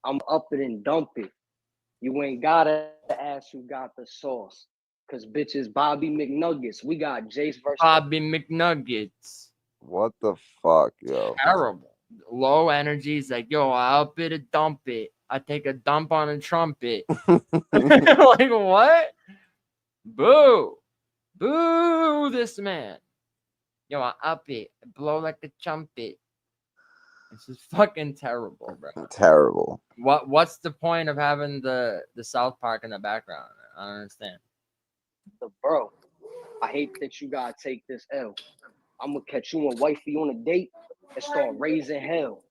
I'm up it and dump it. You ain't gotta ask who got the sauce. Cause bitches Bobby McNuggets. We got Jace versus Bobby McNuggets. What the fuck, yo? Terrible. Low energy is like, yo, I up it and dump it. I take a dump on a trumpet. Like, what? Boo. Boo this man. Yo, I up it. Blow like a trumpet. This is fucking terrible, bro. Terrible. What's the point of having the South Park in the background? I don't understand. Bro, I hate that you gotta take this L. I'm gonna catch you and wifey on a date and start raising hell.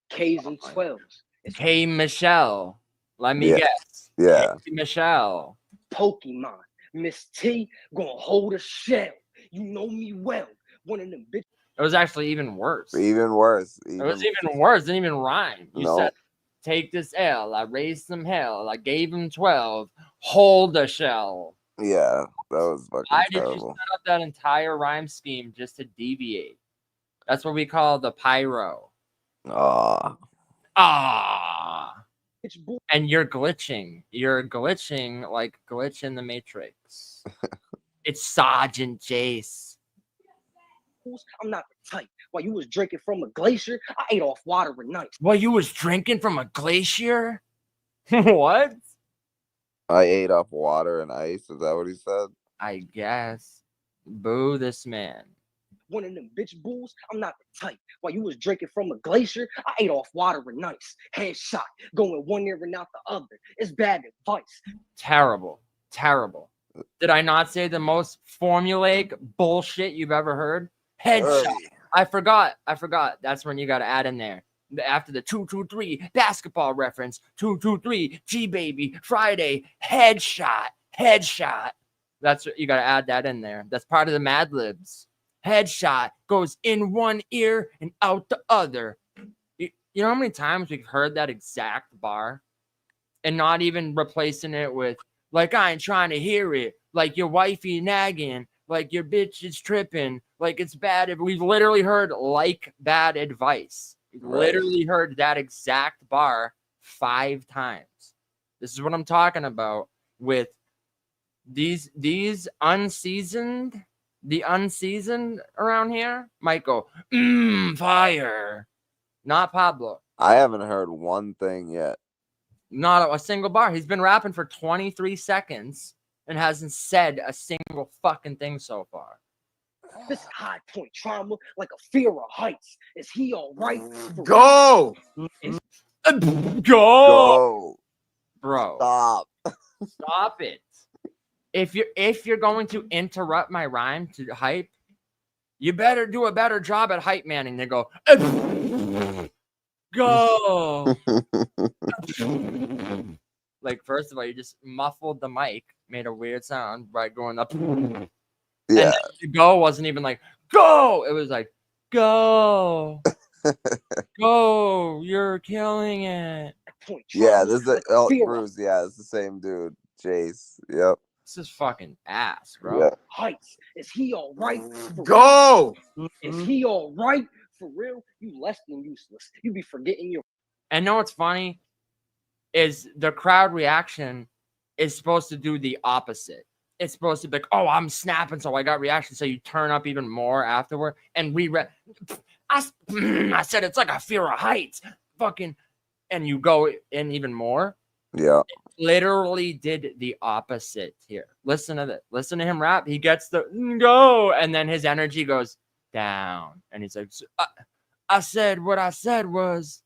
K's and 12s. K Michelle. Let me guess. Yeah. K Michelle. Pokemon. Miss T gonna hold a shell. You know me well. One of them bitches. It was actually even worse. Even worse. It was even worse. It didn't even rhyme. You No. said, take this L. I raised some hell. I gave him 12. Hold a shell. Yeah, that was fucking Why did you terrible. set up that entire rhyme scheme just to deviate? That's what we call the pyro. Ah, And you're glitching. You're glitching like glitch in the Matrix. It's Sergeant Jace. I'm not the type. While you was drinking from a glacier, I ate off water with nice. While you was drinking from a glacier? What? I ate off water and ice. Is that what he said? I guess. Boo this man. One of them bitch bulls, I'm not the type. While you was drinking from a glacier, I ate off water with nice. Headshot, going one ear and out the other. It's bad advice. Terrible. Terrible. Did I not say the most formulaic bullshit you've ever heard? Headshot. I forgot. That's when you got to add in there. After the 2-2-3 basketball reference, 2-2-3 G baby Friday headshot. That's what you got to add that in there. That's part of the Mad Libs. Headshot goes in one ear and out the other. You know how many times we've heard that exact bar and not even replacing it with like I ain't trying to hear it, like your wifey nagging, like your bitch is tripping, like it's bad. We've literally heard like bad advice. Literally heard that exact bar 5 times. This is what I'm talking about with these unseasoned. The unseasoned around here might go fire. Not Pablo. I haven't heard one thing yet. Not a single bar. He's been rapping for 23 seconds and hasn't said a single fucking thing so far. This high point trauma, like a fear of heights. Is he all right? Go! Go! Bro. Stop it. If you're going to interrupt my rhyme to hype, you better do a better job at hype manning than go go. Like, first of all, you just muffled the mic, made a weird sound by going up. Yeah. And the go wasn't even like go. It was like go. Go. You're killing it. Yeah, this is Bruce. Yeah, it's the same dude. Jace. Yep. This is fucking ass, bro. Yeah. Heights. Is he all right? Go! Is he all right? For real? You less than useless. You be forgetting your. And know what's funny? Is the crowd reaction is supposed to do the opposite. It's supposed to be like, oh, I'm snapping, so I got reaction. So you turn up even more afterward. And I said it's like a fear of heights. Fucking. And you go in even more. Yeah. Literally did the opposite here. Listen to that. Listen to him rap. He gets the go, and then his energy goes down, and he's like, "I said what I said was."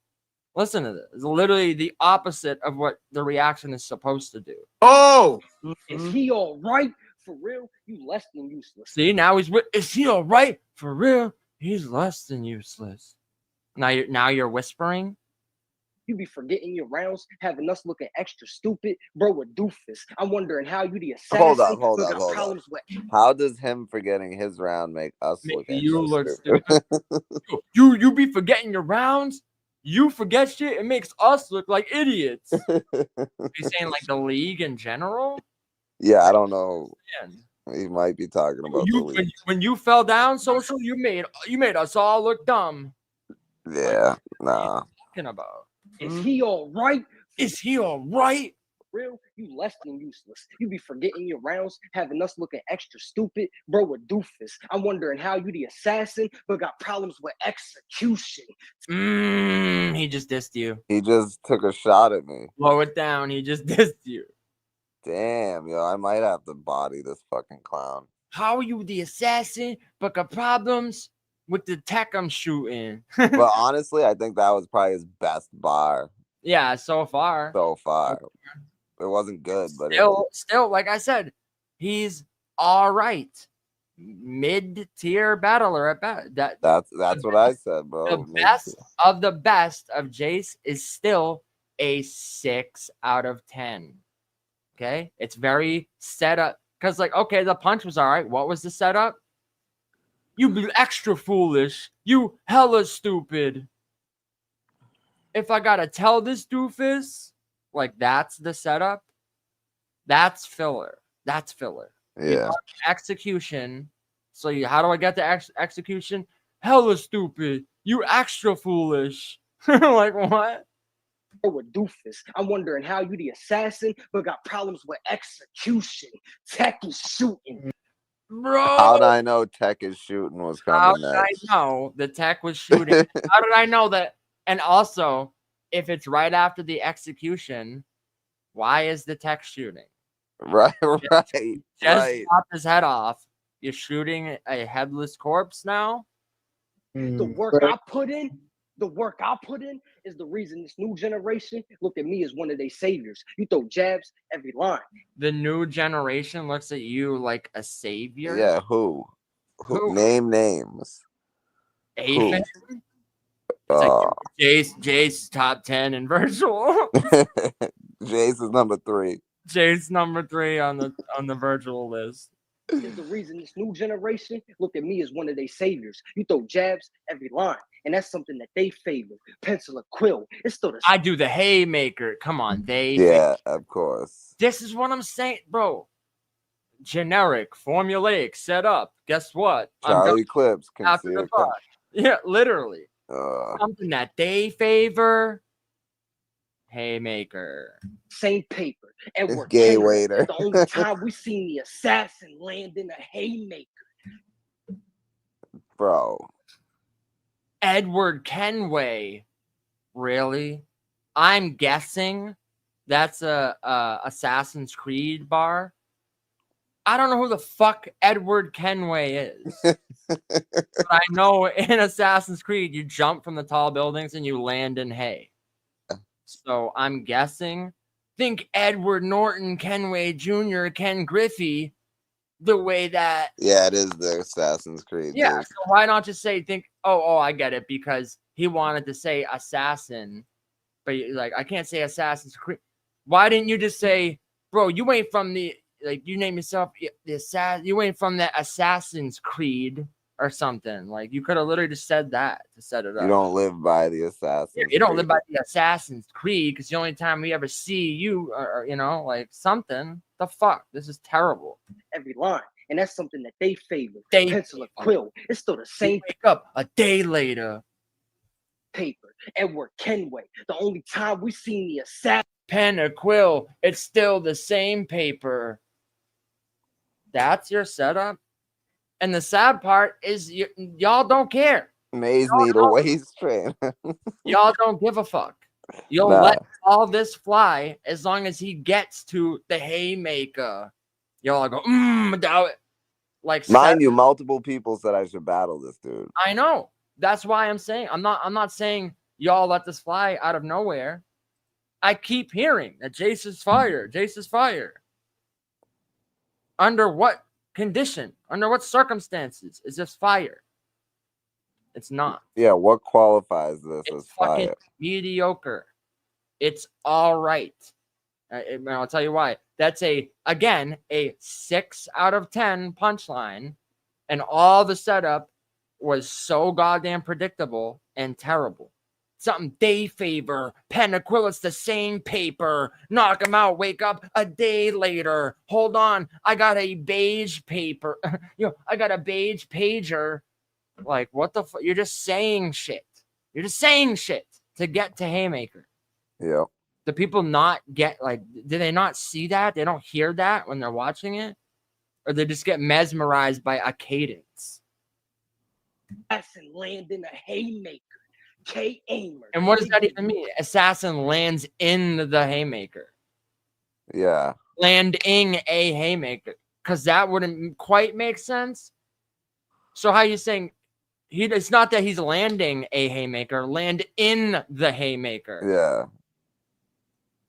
Listen to this. It's literally the opposite of what the reaction is supposed to do. Oh, is he all right? For real? You less than useless. See, now he's with. Is he all right? For real? He's less than useless. Now you're whispering. You be forgetting your rounds, having us looking extra stupid, bro. A doofus. I'm wondering how you the assassin. Hold up. How does him forgetting his round make us look stupid? You be forgetting your rounds. You forget shit. It makes us look like idiots. Are you saying like the league in general? Yeah, I don't know. He might be talking about the league. When you fell down, social, you made us all look dumb. Yeah, nah. Talking about. Is he all right? Is he all right? Real, you less than useless. You be forgetting your rounds, having us looking extra stupid. Bro, a doofus. I'm wondering how you the assassin, but got problems with execution. He just dissed you. He just took a shot at me. Slow it down. He just dissed you. Damn, yo, I might have to body this fucking clown. How are you the assassin, but got problems with the tech I'm shooting? But honestly, I think that was probably his best bar Yeah, so far. so far. It wasn't good, but Still, like I said, he's all right. Mid-tier battler at best. That's what I said, bro. The best of the best of Jace is still a 6 out of 10. Okay, it's very set up because, like, okay, the punch was all right. What was the setup? You be extra foolish. You hella stupid. If I gotta tell this doofus, like, that's the setup. That's filler. That's filler. Yeah. Execution. So how do I get the execution? Hella stupid. You extra foolish. Like, what? Bro, a doofus. I'm wondering how you the assassin, but got problems with execution. Tech is shooting. Bro. How'd I know tech is shooting was coming next? How did I know the tech was shooting? How did I know that? And also, if it's right after the execution, why is the tech shooting? Right. Just chop his head off. You're shooting a headless corpse now? The work I put in is the reason this new generation look at me as one of their saviors. You throw jabs every line. The new generation looks at you like a savior? Yeah, who? Name names. Afen? Like Jace top 10 in virtual. Jace is number 3. Jace number 3 on the virtual list. Is the reason this new generation look at me as one of their saviors. You throw jabs every line, and that's something that they favor. Pencil or quill. It's still the I do the haymaker. Come on, Yeah, of course. This is what I'm saying, bro. Generic, formulaic, set up. Guess what? Charlie Clips can after see the it. bus. Yeah, literally. Something that they favor. Haymaker. same paper. It's Edward gay Kenner, waiter. the only time we seen the assassin land in a haymaker. Bro. Edward Kenway. Really? I'm guessing that's a Assassin's Creed bar. I don't know who the fuck Edward Kenway is. But I know in Assassin's Creed, you jump from the tall buildings and you land in hay. So I'm guessing. Think Edward Norton Kenway Jr., Ken Griffey, the way that. Yeah, it is the Assassin's Creed. Yeah, Dude. so why not just say, I get it, because he wanted to say assassin, but like, I can't say Assassin's Creed. Why didn't you just say, bro, you ain't from the, like, you name yourself the assassin, you ain't from the Assassin's Creed or something. Like, you could have literally just said that to set it up. You don't live by the Assassin's Yeah, you don't Creed. live by the Assassin's Creed because the only time we ever see you, or like something. The fuck? This is terrible. Every line. And that's something that they favor. They Pencil or quill. It's still the same wake up a day later. paper. Edward Kenway. The only time we seen the assassin. Pen or quill, it's still the same paper. That's your setup. And the sad part is y'all don't care. Maze need a waist train. Y'all don't give a fuck. You'll let all this fly as long as he gets to the haymaker. Y'all go, doubt it. Like, mind you, multiple people said I should battle this dude. I know. That's why I'm saying I'm not saying y'all let this fly out of nowhere. I keep hearing that Jace is fire. Jace is fire. Under what condition? Under what circumstances is this fire? It's not. Yeah, what qualifies this It's as fire? fucking mediocre. It's all right. I'll tell you why. That's a 6 out of 10 punchline, and all the setup was so goddamn predictable and terrible. Something they favor. Pen and quill, it's the same paper. Knock him out. Wake up a day later. Hold on. I got a beige paper. I got a beige pager. Like, what the fuck? You're just saying shit. You're just saying shit to get to haymaker. Yeah. Do people not get like? Do they not see that? They don't hear that when they're watching it, or they just get mesmerized by a cadence. Assassin land in a haymaker. K aimer. And what does that even mean? Assassin lands in the haymaker. Yeah. Landing a haymaker, because that wouldn't quite make sense. So how are you saying it's not that he's landing a haymaker, land in the haymaker? Yeah.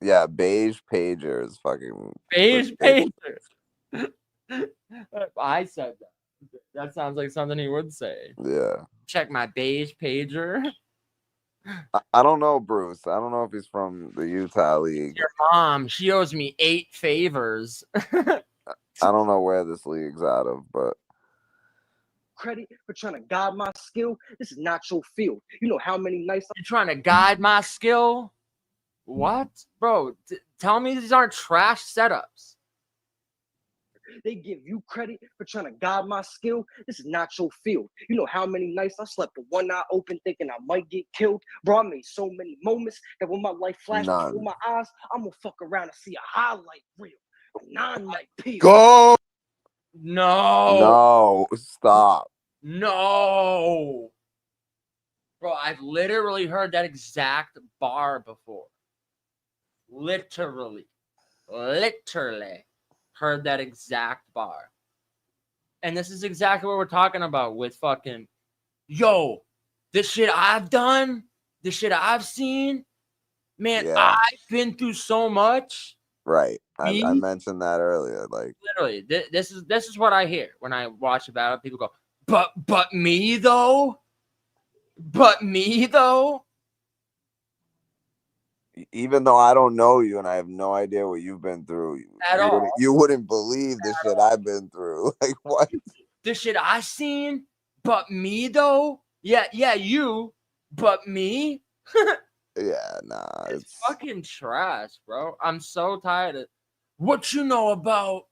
Yeah, beige pager is fucking Beige pager. I said that. That sounds like something he would say. Yeah. Check my beige pager. I don't know, Bruce. I don't know if he's from the Utah League. Your mom, she owes me 8 favors. I don't know where this league's out of, but Credit for trying to guide my skill. This is not your field. You know how many nights You're trying to guide my skill? What? Bro, tell me these aren't trash setups. they give you credit for trying to guide my skill. This is not your field. You know how many nights I slept with one eye open thinking I might get killed? Bro, I made so many moments that when my life flashed before my eyes, I'm gonna fuck around and see a highlight reel. 9 might peel. go. No. No, stop. No. Bro, I've literally heard that exact bar before. Literally heard that exact bar. And this is exactly what we're talking about with fucking, yo, this shit I've done, this shit I've seen, man, Yeah. I've been through so much. Right. I Me? mentioned that earlier. Like, Literally, this is what I hear when I watch about it. People go, but me though? But me though? even though I don't know you and I have no idea what you've been through, you wouldn't believe the shit I've been through. Like, what? The shit I seen, but me though? Yeah, you, but me? Yeah, nah. It's fucking trash, bro. I'm so tired of what you know about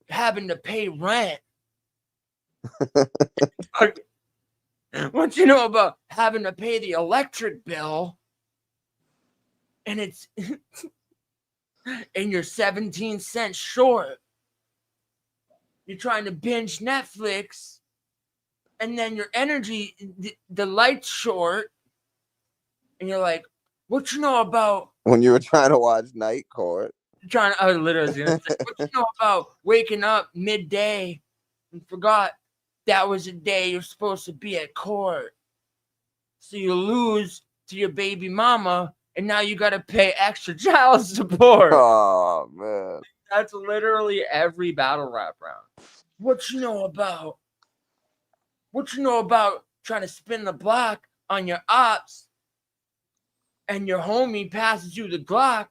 having to pay rent. What you know about having to pay the electric bill, and it's and you're 17 cents short. You're trying to binge Netflix, and then your energy, the light's short, and you're like, what you know about when you were trying to watch Night Court? I literally was gonna say, what you know about waking up midday and forgot that was a day you're supposed to be at court. So you lose to your baby mama, and now you gotta pay extra child support. Oh man. That's literally every battle rap round. What you know about trying to spin the block on your ops, and your homie passes you the Glock,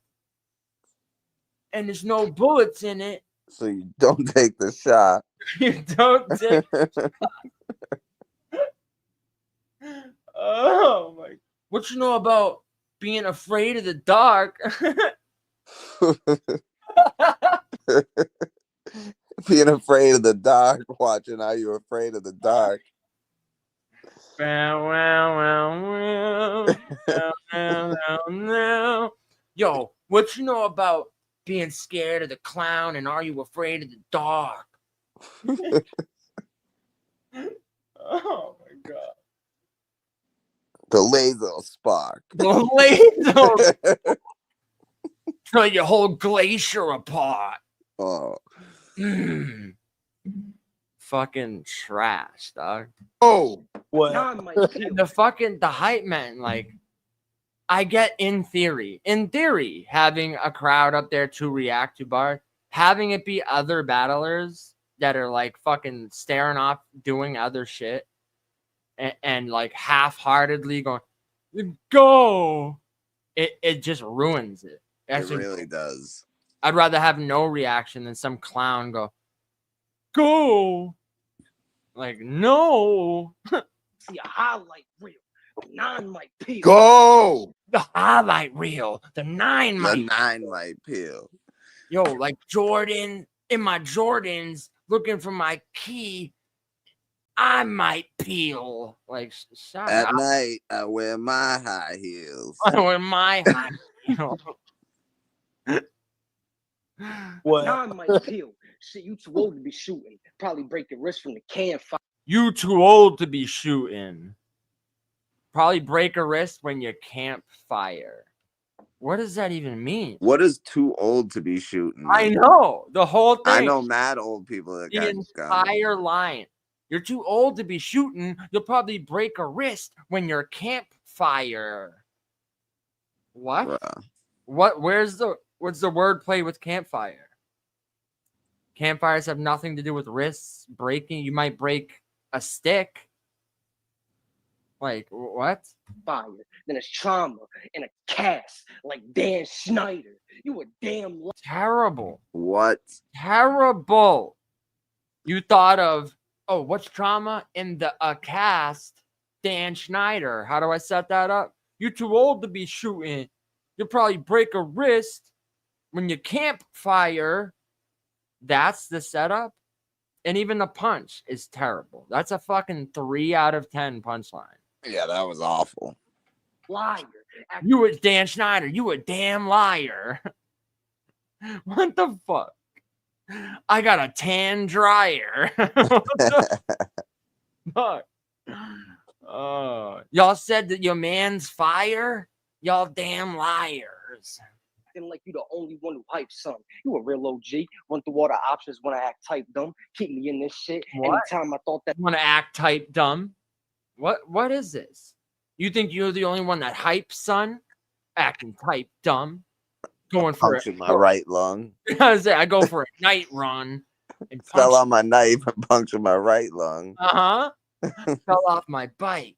and there's no bullets in it. So you don't take the shot. You don't take the shot. Oh my! What you know about being afraid of the dark? Being afraid of the dark, watching How You Afraid of the Dark. Yo, what you know about being scared of the clown, and are you afraid of the dark? Oh my god. The laser spark. The laser throw your whole glacier apart. Oh. Fucking trash, dog. Oh, what? The hype man, like, I get in theory, having a crowd up there to react to bars, having it be other battlers that are like fucking staring off doing other shit and like half-heartedly going, go. It just ruins it. It really does. I'd rather have no reaction than some clown go. Like, no. See a highlight reel. 9 might peel. Go. The highlight reel. The 9 might peel. Yo, like Jordan in my Jordans looking for my key. I might peel. Like, shut At up. night, I wear my high heels. With my high heel. What? Nah, I might peel. Shit, you too old to be shooting. Probably break your wrist from the campfire. You too old to be shooting. Probably break a wrist when you campfire. What does that even mean? What is too old to be shooting? I know the whole thing. I know mad old people that got the entire line. You're too old to be shooting. You'll probably break a wrist when you're campfire. What? Bruh. What? What's the word play with campfire? Campfires have nothing to do with wrists breaking. You might break a stick. Like, what? Fire. Then it's trauma in a cast like Dan Schneider. You a damn terrible. What? Terrible. You thought of, oh, what's trauma in the cast? Dan Schneider. How do I set that up? You're too old to be shooting. You'll probably break a wrist when you campfire. That's the setup. And even the punch is terrible. That's a fucking 3 out of 10 punchline. Yeah, that was awful. Liar. You a Dan Schneider. You a damn liar. What the fuck? I got a tan dryer. What the fuck? Y'all said that your man's fire? Y'all damn liars. Like you the only one who hypes something. You a real OG. Run through all the options when I act type dumb. Keep me in this shit. What? Anytime I thought that. Want to act type dumb? What is this? You think you're the only one that hypes, son? Acting type dumb. Going for it. My right lung. I go for a night run. And fell on my knife and punctured my right lung. Fell off my bike.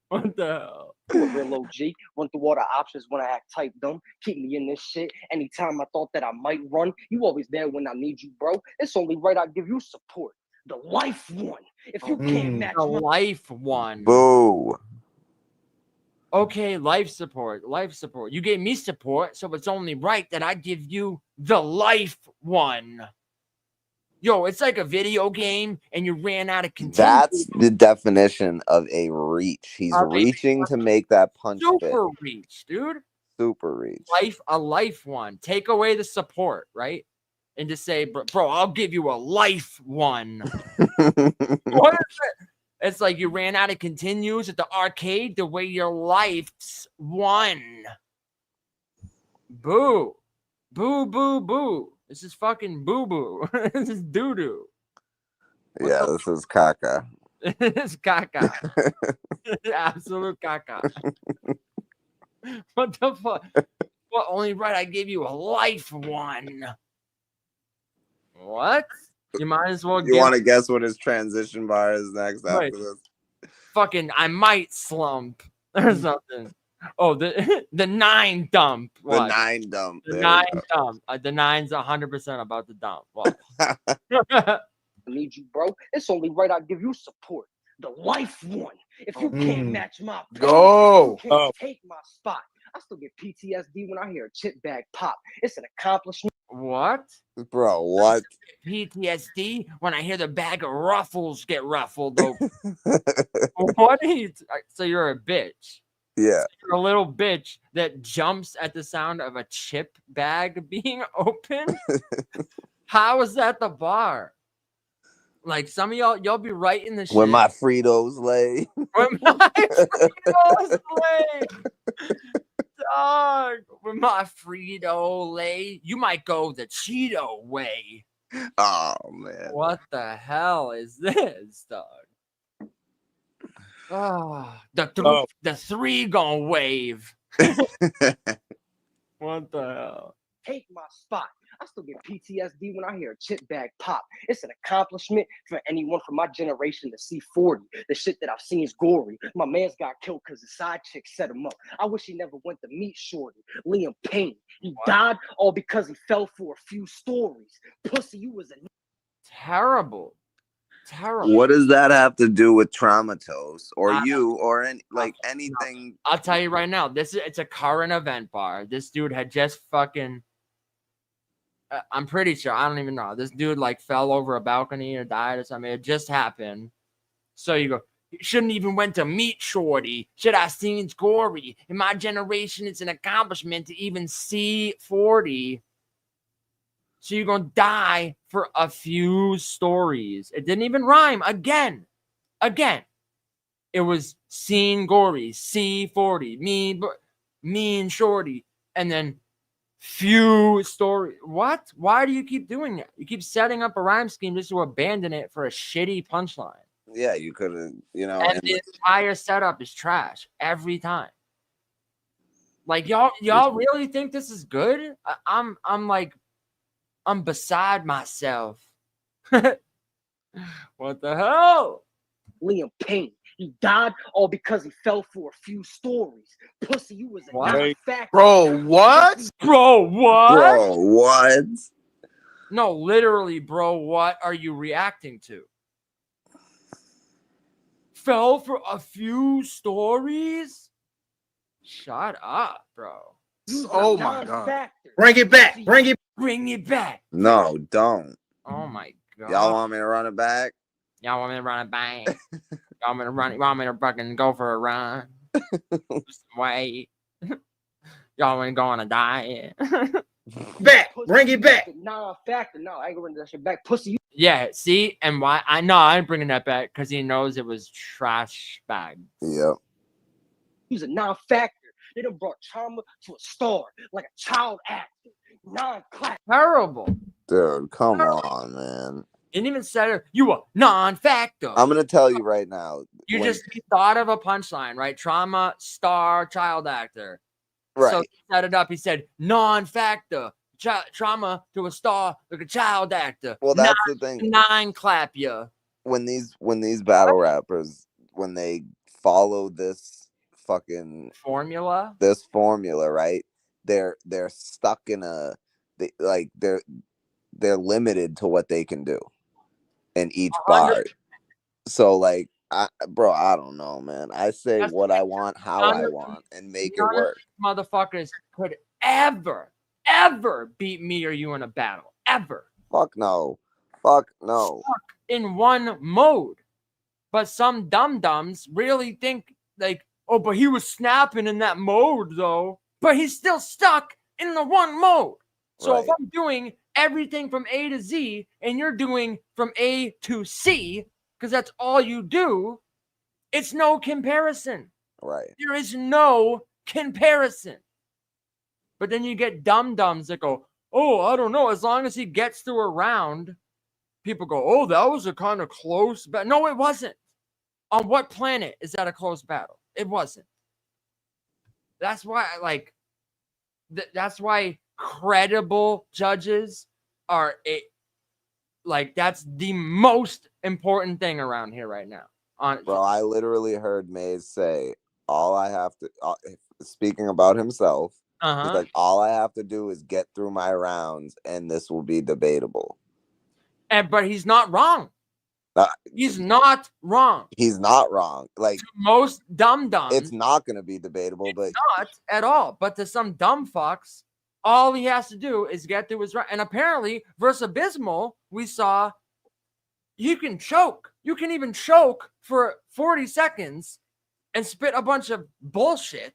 What the hell? You a real OG. Run through all the options when I act type dumb. Keep me in this shit. Anytime I thought that I might run, you always there when I need you, bro. It's only right I give you support. The life one. If you can't match the life one. Boo. Okay, life support. You gave me support, so it's only right that I give you the life one. Yo, it's like a video game and you ran out of continuity. That's the definition of a reach. He's reaching to make that punch super reach, dude. Super reach. A life one. Take away the support, right? And just say, bro, I'll give you a life one. What is it? It's like you ran out of continues at the arcade the way your life's won. Boo. Boo, boo, boo. This is fucking boo-boo. This is doo-doo. Yeah, this is caca. It's caca. Absolute caca. What the fuck? Well, only right I gave you a life one. What? You might as well You want to guess what his transition bar is next after this? Fucking, I might slump or something. Oh, the 9 dump. What? The 9 dump. The 9 dump. The 9's 100% about the dump. I need you, bro. It's only right I give you support. The life one. If you can't match my go, you can't take my spot. I still get PTSD when I hear a chip bag pop. It's an accomplishment. What? Bro, what? PTSD when I hear the bag of ruffles get ruffled open. What are you? So you're a bitch. Yeah. So you're a little bitch that jumps at the sound of a chip bag being opened. How is that the bar? Like some of y'all be right in the shit. Where my Fritos lay. Where my Fritos lay. Dog, with my Frito lay, you might go the Cheeto way. Oh man, what the hell is this, dog? Oh, the 3 gonna wave. What the hell? Take my spot. I still get PTSD when I hear a chip bag pop. It's an accomplishment for anyone from my generation to see 40. The shit that I've seen is gory. My man's got killed because the side chick set him up. I wish he never went to meet Shorty. Liam Payne. He died all because he fell for a few stories. Pussy, you was a terrible. Terrible. What does that have to do with Traumatos or you or anything? I'll tell you right now. It's a current event bar. This dude had just fucking I'm pretty sure. I don't even know. This dude like fell over a balcony or died or something. It just happened. So you go, shouldn't even went to meet Shorty. Should I seen gory? In my generation, it's an accomplishment to even see 40. So you're going to die for a few stories. It didn't even rhyme. Again. It was seen gory, C40, mean Shorty, and then few stories. What? Why do you keep doing that? You keep setting up a rhyme scheme just to abandon it for a shitty punchline. Yeah, you could have, you know. And the entire setup is trash every time. Like y'all really think this is good? I'm beside myself. What the hell? Liam Payne. He died all because he fell for a few stories. Pussy, you was a non-factor. Bro, what? Bro, what? Bro, what? No, literally, bro, what are you reacting to? Fell for a few stories? Shut up, bro. Oh my God. Bring it back. Bring it back. No, don't. Oh my God. Y'all want me to run it back? Y'all want me to run it back? Y'all want me to fucking go for a run? Wait. Y'all want to go on a diet? Back. Bring it back. Non-factor. No, I ain't gonna bring that shit back. Pussy, you. Yeah, see? And why? I ain't bringing that back because he knows it was trash bag. Yep. He's a non-factor. They done brought trauma to a star like a child actor. Non-class. Terrible. Dude, come on, man. Didn't even say it. You a non-factor. I'm gonna tell you right now. You thought of a punchline, right? Trauma, star, child actor. Right. So he set it up. He said non-factor. Trauma to a star like a child actor. Well, that's the thing. Nine clap ya. When these battle rappers, when they follow this fucking formula, right? They're stuck in they're limited to what they can do in each bar. So like, I don't know, man. I say what I want, how I want, and make it work. Motherfuckers could ever beat me or you in a battle. Ever. Fuck no. In one mode. But some dum-dums really think like, oh, but he was snapping in that mode though. But he's still stuck in the one mode. So if I'm doing everything from A to Z and you're doing from A to C, because that's all you do, it's no comparison. Right. There is no comparison. But then you get dum-dums that go, oh, I don't know. As long as he gets through a round, people go, oh, that was a kind of close battle. No, it wasn't. On what planet is that a close battle? It wasn't. That's why, that's why credible judges are that's the most important thing around here right now. Bro, I literally heard Maze say, all I have to, speaking about himself, he's like, all I have to do is get through my rounds and this will be debatable. But he's not wrong. He's not wrong. He's not wrong. Like, to most dum-dums, it's not going to be debatable, but not at all. But to some dumb fucks, all he has to do is get through his round. And apparently, versus Abysmal, we saw you can choke. You can even choke for 40 seconds and spit a bunch of bullshit.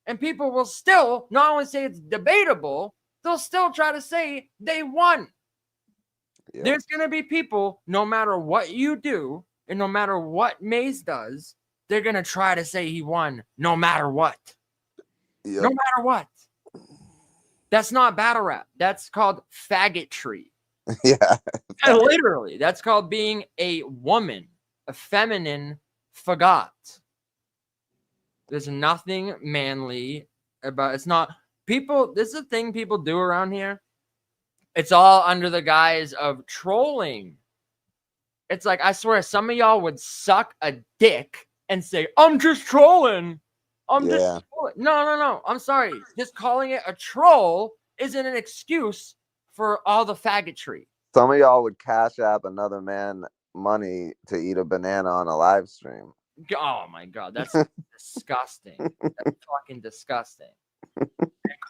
And people will still not only say it's debatable, they'll still try to say they won. Yep. There's going to be people, no matter what you do, and no matter what Maze does, they're going to try to say he won, no matter what. Yep. No matter what. That's not battle rap. That's called faggotry. Yeah. And literally, that's called being a woman, a feminine fagot. There's nothing manly about it's not people. This is a thing people do around here. It's all under the guise of trolling. It's like, I swear, some of y'all would suck a dick and say, I'm just trolling. Just trolling. No. I'm sorry. Just calling it a troll isn't an excuse for all the faggotry. Some of y'all would cash app another man money to eat a banana on a live stream. Oh my God, that's disgusting. That's fucking disgusting. And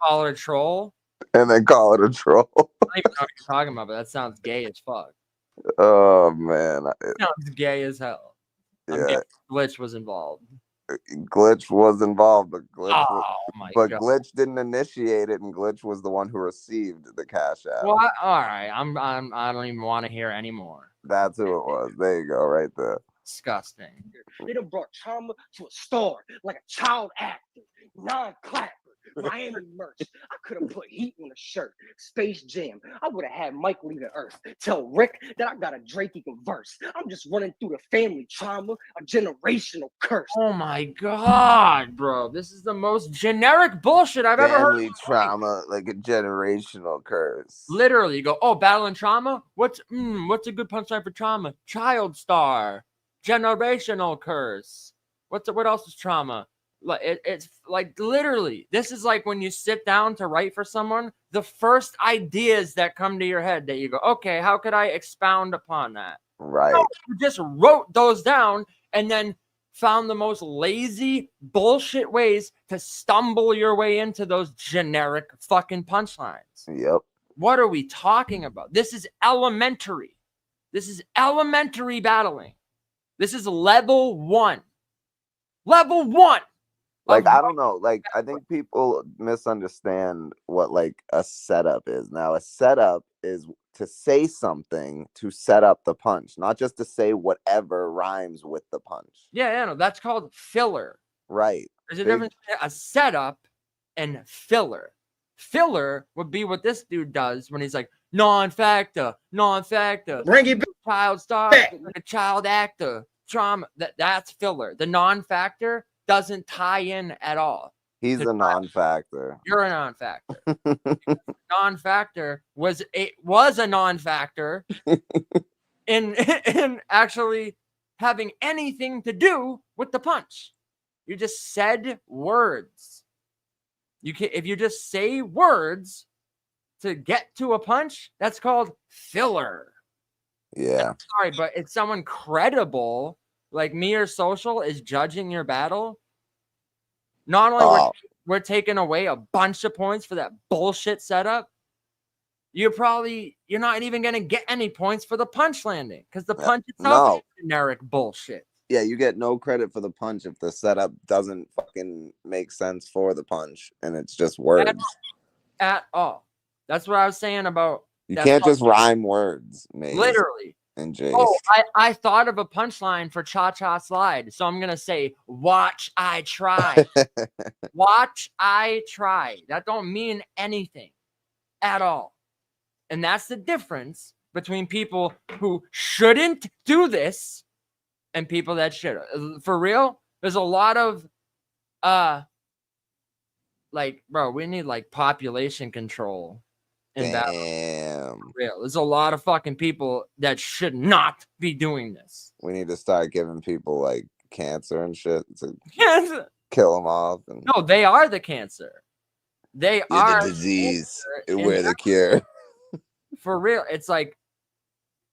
call it a troll? And then call it a troll. even know what you're talking about, but that sounds gay as fuck. Oh man, Sounds gay as hell. yeah. Glitch was involved. Glitch was involved, but Glitch didn't initiate it, and Glitch was the one who received the cash app. Well, all right. I don't even want to hear anymore. That's who it was. There you go, right there. Disgusting. They done brought trauma to a star like a child actor, non-clapper, Miami merch. I could have put heat on a shirt. Space Jam. I would have had Mike leave the earth. Tell Rick that I got a Drake he can verse. I'm just running through the family trauma, a generational curse. Oh my god, bro. This is the most generic bullshit I've ever heard. Family trauma, like a generational curse. Literally, you go, oh, battling trauma? What's a good punchline for trauma? Child star. Generational curse. What else is trauma? Like it's like literally, this is like when you sit down to write for someone, the first ideas that come to your head that you go, okay, how could I expound upon that? Right. No, you just wrote those down and then found the most lazy bullshit ways to stumble your way into those generic fucking punchlines. Yep. What are we talking about? This is elementary. This is elementary battling. This is level 1. Level 1. Like, I don't know. Like, I think people misunderstand what like a setup is. Now, a setup is to say something to set up the punch, not just to say whatever rhymes with the punch. Yeah, no, that's called filler. Right. There's a difference between a setup and filler. Filler would be what this dude does when he's like, non-factor, Bring it back. child star, like a child actor, trauma. That's filler. The non-factor doesn't tie in at all. He's a non-factor. You're a non-factor. Non-factor was a non-factor in actually having anything to do with the punch. You just said words. If you just say words to get to a punch, that's called filler. Yeah. I'm sorry, but if someone credible like me or Social is judging your battle, not only we're taking away a bunch of points for that bullshit setup, you're not even going to get any points for the punch landing because the punch itself is generic bullshit. Yeah, you get no credit for the punch if the setup doesn't fucking make sense for the punch and it's just words. At all. That's what I was saying about. You can't just rhyme words, man. Literally. And Jace. Oh, I thought of a punchline for Cha-Cha Slide. So I'm going to say, watch I try. Watch I try. That don't mean anything at all. And that's the difference between people who shouldn't do this and people that should. For real, there's a lot of, like, bro, we need like population control. Damn. Real. There's a lot of fucking people that should not be doing this. We need to start giving people like cancer and shit to kill them off. And... No, they are the cancer. They are the disease. We're the cure. For real. It's like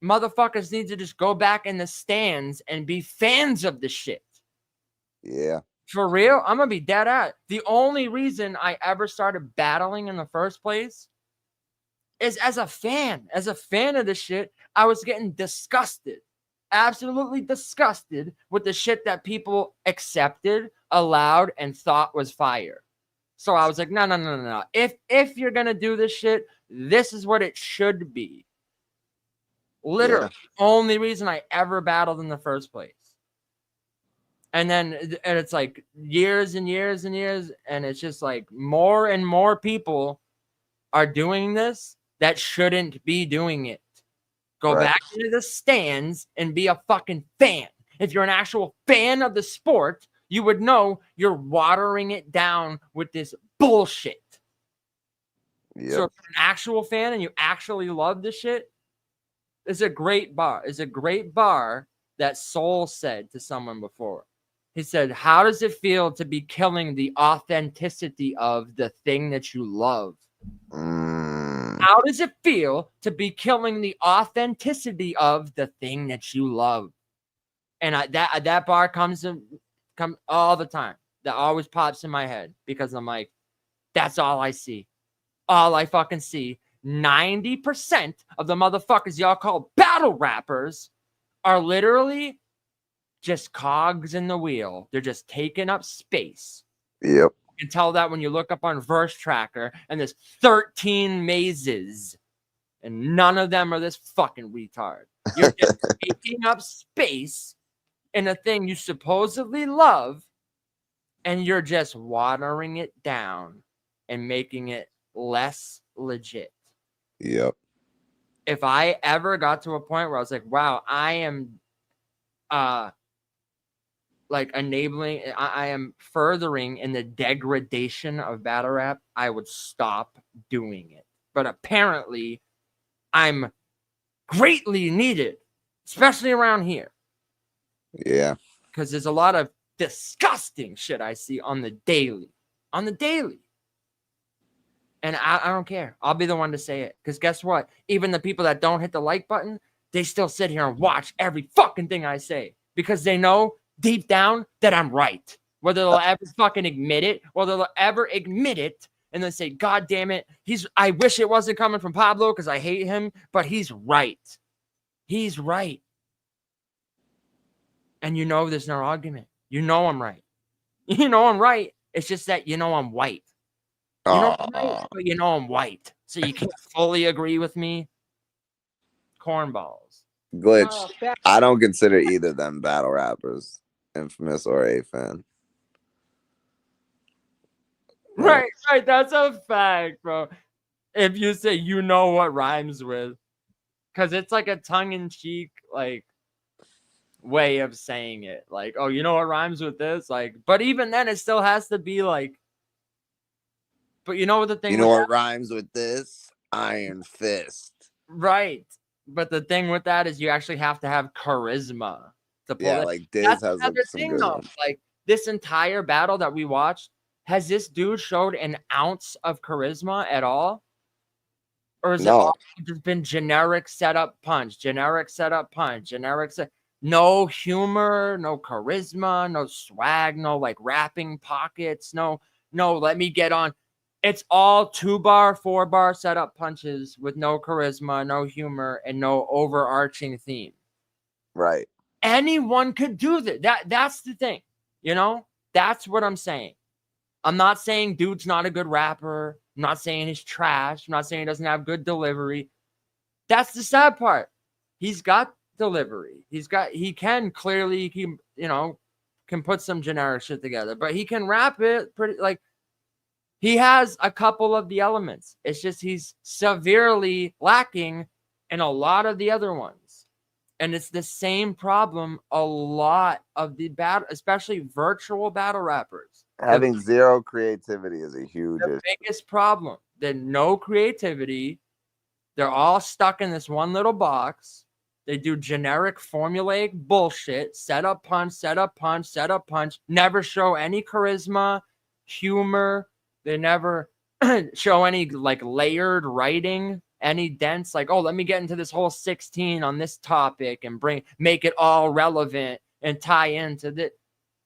motherfuckers need to just go back in the stands and be fans of the shit. Yeah. For real. I'm going to be dead at. The only reason I ever started battling in the first place is as a fan of the shit. I was getting disgusted, absolutely disgusted with the shit that people accepted, allowed, and thought was fire. So I was like, no. If you're gonna do this shit, this is what it should be. Literally, only reason I ever battled in the first place. And it's like years and years and years, and it's just like more and more people are doing this that shouldn't be doing it. Go back into the stands and be a fucking fan. If you're an actual fan of the sport, you would know you're watering it down with this bullshit. Yep. So if you're an actual fan and you actually love this shit, it's a great bar. It's a great bar that Soul said to someone before. He said, how does it feel to be killing the authenticity of the thing that you love? How does it feel to be killing the authenticity of the thing that you love? And that bar comes all the time. That always pops in my head because I'm like, that's all I see. All I fucking see. 90% of the motherfuckers y'all call battle rappers are literally just cogs in the wheel. They're just taking up space. Yep. You can tell that when you look up on Verse Tracker and there's 13 mazes and none of them are this fucking retard. You're just taking up space in a thing you supposedly love and you're just watering it down and making it less legit. Yep. If I ever got to a point where I was like, wow, I am like enabling, I am furthering in the degradation of battle rap, I would stop doing it. But apparently I'm greatly needed, especially around here. Yeah. Because there's a lot of disgusting shit I see on the daily. And I don't care. I'll be the one to say it. Because guess what? Even the people that don't hit the like button, they still sit here and watch every fucking thing I say. Because they know deep down that I'm right. Whether they'll ever fucking admit it, whether they'll ever admit it, and then say, God damn it, I wish it wasn't coming from Pablo because I hate him, but he's right. He's right. And you know there's no argument. You know I'm right. You know I'm right. It's just that you know I'm white. You know I'm right, but you know I'm white. So you can't fully agree with me. Cornballs. Glitch. I don't consider either of them battle rappers, Infamous or A-Fan. Right. That's a fact, bro. If you say you know what rhymes with, because it's like a tongue-in-cheek, like, way of saying it. Like, oh, you know what rhymes with this? Like, but even then, it still has to be like, but you know what the thing You know what rhymes with this? Iron Fist. Right. But the thing with that is you actually have to have charisma to pull it. Like Diz That's has another some thing, good though. ones. Like, this entire battle that we watched, has this dude showed an ounce of charisma at all? Or is it all just been generic setup punch, generic setup punch, no humor, no charisma, no swag, no like rapping pockets, no, let me get on. It's all 2-bar, 4-bar setup punches with no charisma, no humor, and no overarching theme. Right. Anyone could do that. That's the thing. You know? That's what I'm saying. I'm not saying dude's not a good rapper. I'm not saying he's trash. I'm not saying he doesn't have good delivery. That's the sad part. He's got delivery. He can clearly, can put some generic shit together, but he can rap it pretty, like, he has a couple of the elements. It's just he's severely lacking in a lot of the other ones. And it's the same problem a lot of the battle, especially virtual battle rappers. Having zero creativity is a huge issue. Biggest problem. There's no creativity. They're all stuck in this one little box. They do generic formulaic bullshit. Set up punch, set up punch, set up punch. Never show any charisma, humor. They never show any like layered writing, any dense, like, oh, let me get into this whole 16 on this topic and make it all relevant and tie into the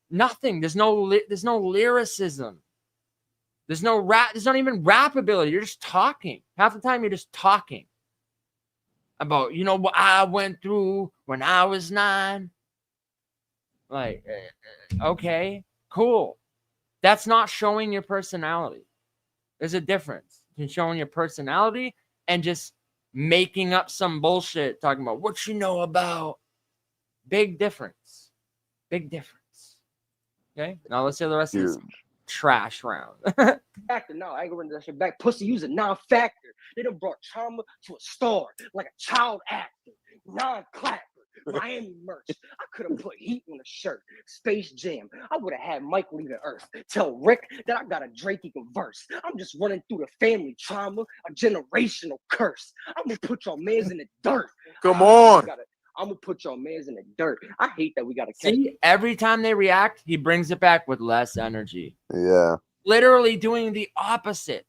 nothing. There's no lyricism. There's no rap. There's not even rap ability. You're just talking. Half the time you're just talking about, what I went through when I was 9. Like, okay, cool. That's not showing your personality. There's a difference between showing your personality and just making up some bullshit, talking about what you know about. Big difference. Big difference. Okay, now let's hear the rest of this trash round. Factor, no, I ain't gonna run that shit back. Pussy use a non-factor. They done brought trauma to a star like a child actor. Non-clapper. Miami merch. I could have put heat on a shirt. Space Jam. I would have had Mike leave the earth. Tell Rick that I got a Drake he can verse. I'm just running through the family trauma, a generational curse. I'm gonna put your mans in the dirt. Come on. I'm gonna put your mans in the dirt. I hate that we gotta see every time they react, he brings it back with less energy. Yeah. Literally doing the opposite.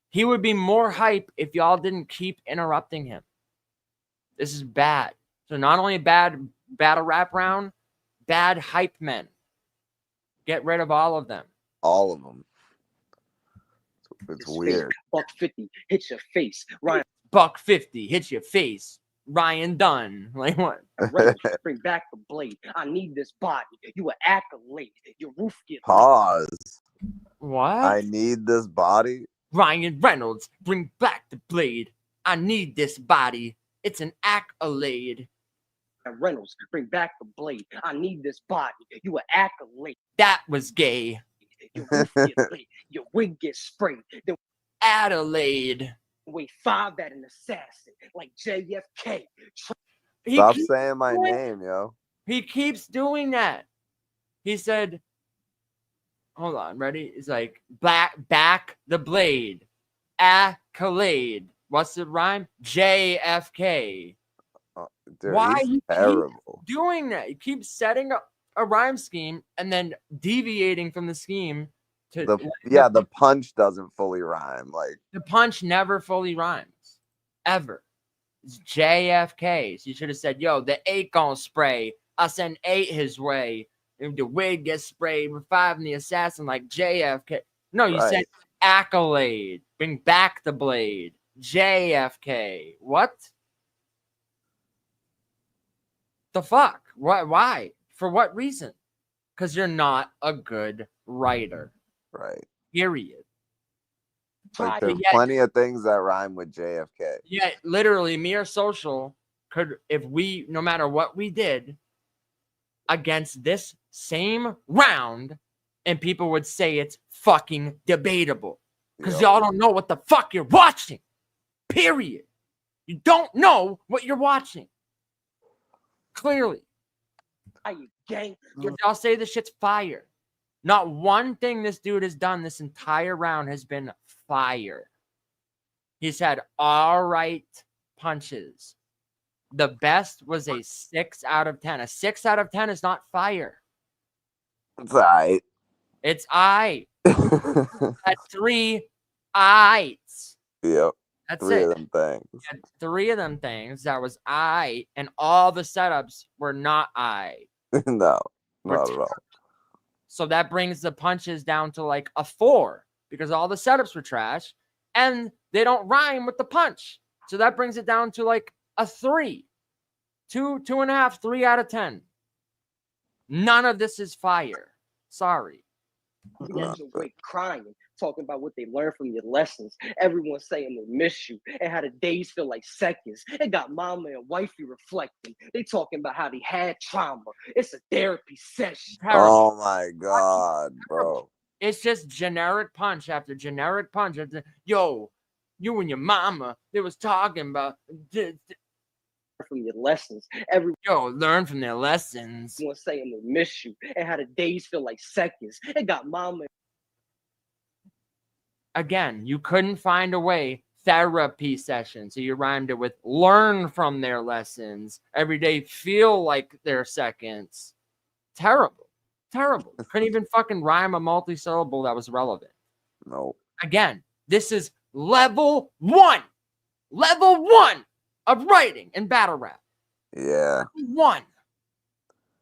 He would be more hype if y'all didn't keep interrupting him. This is bad. So not only bad battle rap round, bad hype men. Get rid of all of them. All of them. It's His weird. face. $1.50 hits your face. Ryan $1.50 hits your face. Ryan Dunn. Like what? Reynolds, bring back the blade. I need this body. You an accolade. Your roof get Pause. What? I need this body. Ryan Reynolds, bring back the blade. I need this body. It's an accolade. Reynolds, bring back the blade. I need this body. You an accolade. That was gay. Your roof get lit. Your wig gets sprayed. Then Adelaide. wait 5 at an assassin like JFK. Stop saying my name, yo. He keeps doing that. He said, hold on, ready? He's like, back the blade. Accolade. What's the rhyme? JFK. Dude, Why he's you terrible. keep doing that? You keep setting up a rhyme scheme and then deviating from the scheme to The punch doesn't fully rhyme. Like the punch never fully rhymes. Ever. It's JFK. So you should have said, yo, the 8 gonna spray. I send 8 his way. If the wig gets sprayed, reviving the assassin like JFK. No, you said accolade. Bring back the blade. JFK. What? The fuck? Why? For what reason? Because you're not a good writer. right. Period. Like there's plenty of things that rhyme with JFK. Yeah, literally, me or social could, if we, no matter what we did against this same round, and people would say it's fucking debatable. Because y'all don't know what the fuck you're watching. Period. You don't know what you're watching. Clearly. Are you gang? Y'all say this shit's fire. Not one thing this dude has done this entire round has been fire. He's had all right punches. The best was a 6 out of 10. A 6 out of 10 is not fire. It's all right. It's I. At 3 I's. Yep. That's 3 it. of them things. Had 3 of them things. That was I, and all the setups were not I. No, not at all. So that brings the punches down to like a 4 because all the setups were trash and they don't rhyme with the punch. So that brings it down to like a 3. 2.5, 3 out of 10. None of this is fire. Sorry. That's your way crying, talking about what they learned from your lessons. Everyone saying they miss you and how the days feel like seconds. It got mama and wifey reflecting. They talking about how they had trauma. It's a therapy session. Oh my God, bro. It's just generic punch after generic punch. After, yo, you and your mama, they was talking about from your lessons. Learn from their lessons. Everyone saying they miss you and how the days feel like seconds. It got mama. Again, you couldn't find a way. Therapy session. So you rhymed it with learn from their lessons. Every day feel like their seconds. Terrible. Terrible. Couldn't even fucking rhyme a multi-syllable that was relevant. No. Again, this is level 1. Level 1 of writing in battle rap. Yeah. 1.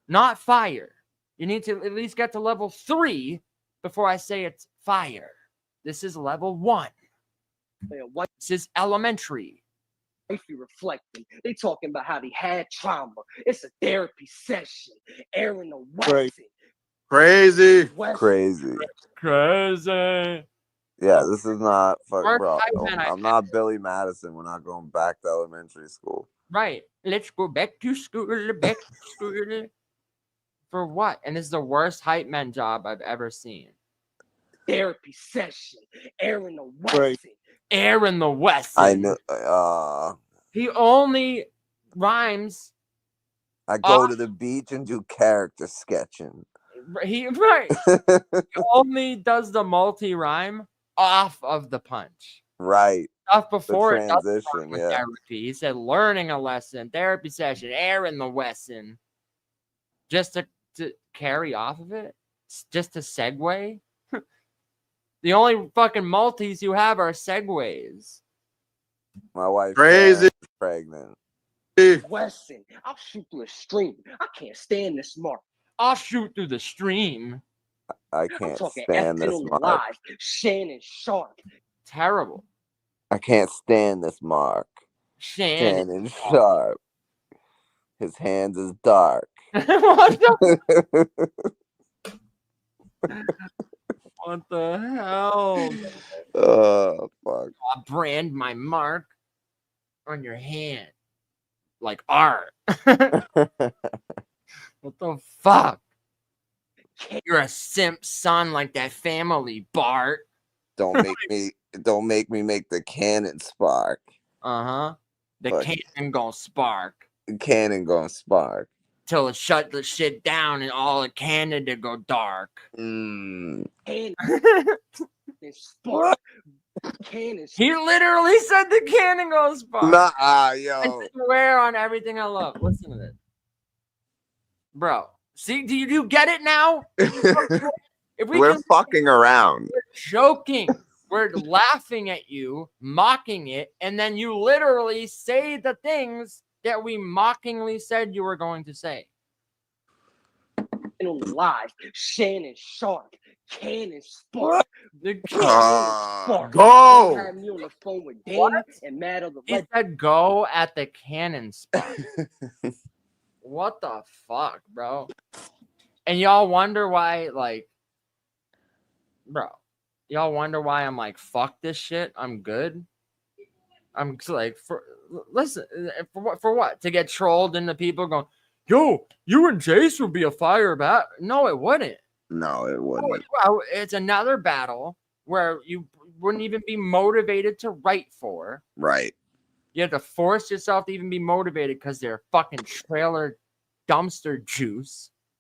Not fire. You need to at least get to level 3 before I say it's fire. This is level 1. This is elementary. Wifey reflecting. They talking about how they had trauma. It's a therapy session. Airing the Wesson. Crazy. Yeah, this is not fucking bro. Hitman, I'm not Billy Madison. We're not going back to elementary school. Right. Let's go back to school. For what? And this is the worst hype man job I've ever seen. Therapy session. Airing the Wesson. Aaron the Wesson. I know. He only rhymes. I go to the beach and do character sketching. He only does the multi-rhyme off of the punch. Right. Stuff before the transition, it therapy. He said learning a lesson, therapy session, Aaron the Wesson. Just to carry off of it? Just to segue? The only fucking multis you have are segues. My wife Crazy. Is pregnant. Wesson, I'll shoot through a stream. I can't stand this mark. I'll shoot through the stream. I I'm can't talking stand F this on the mark. live. Shannon Sharp. Terrible. I can't stand this mark. Shannon. Shannon Sharp. His hands is dark. What the hell? Oh, fuck. I'll brand my mark on your hand like art. What the fuck? You're a simp son like that family, Bart. Don't make me make the cannon spark. Uh-huh. The Fuck. cannon gonna spark. The cannon gonna spark. Till it shut the shit down and all the Canada go dark. Mm. Cannon spark. Cannon He literally said the cannon goes spark. Nah, yo. I swear on everything I love. Listen to this. Bro, see, do you get it now? If We're fucking around. We're joking. We're laughing at you, mocking it, and then you literally say the things that we mockingly said you were going to say. on live. Shannon Sharp. Cannon Spark. The Spark. Go. Had me on the phone with Danny What? and Matt of the He said go at the cannon spot. What the fuck, bro? And y'all wonder why, like, bro, y'all wonder why I'm like, fuck this shit. I'm good. I'm like, listen, for what? To get trolled into people going, yo, you and Jace would be a fire bat. No, it wouldn't. No, it wouldn't. It's another battle where you wouldn't even be motivated to write for. Right. You have to force yourself to even be motivated because they're fucking trailer dumpster juice.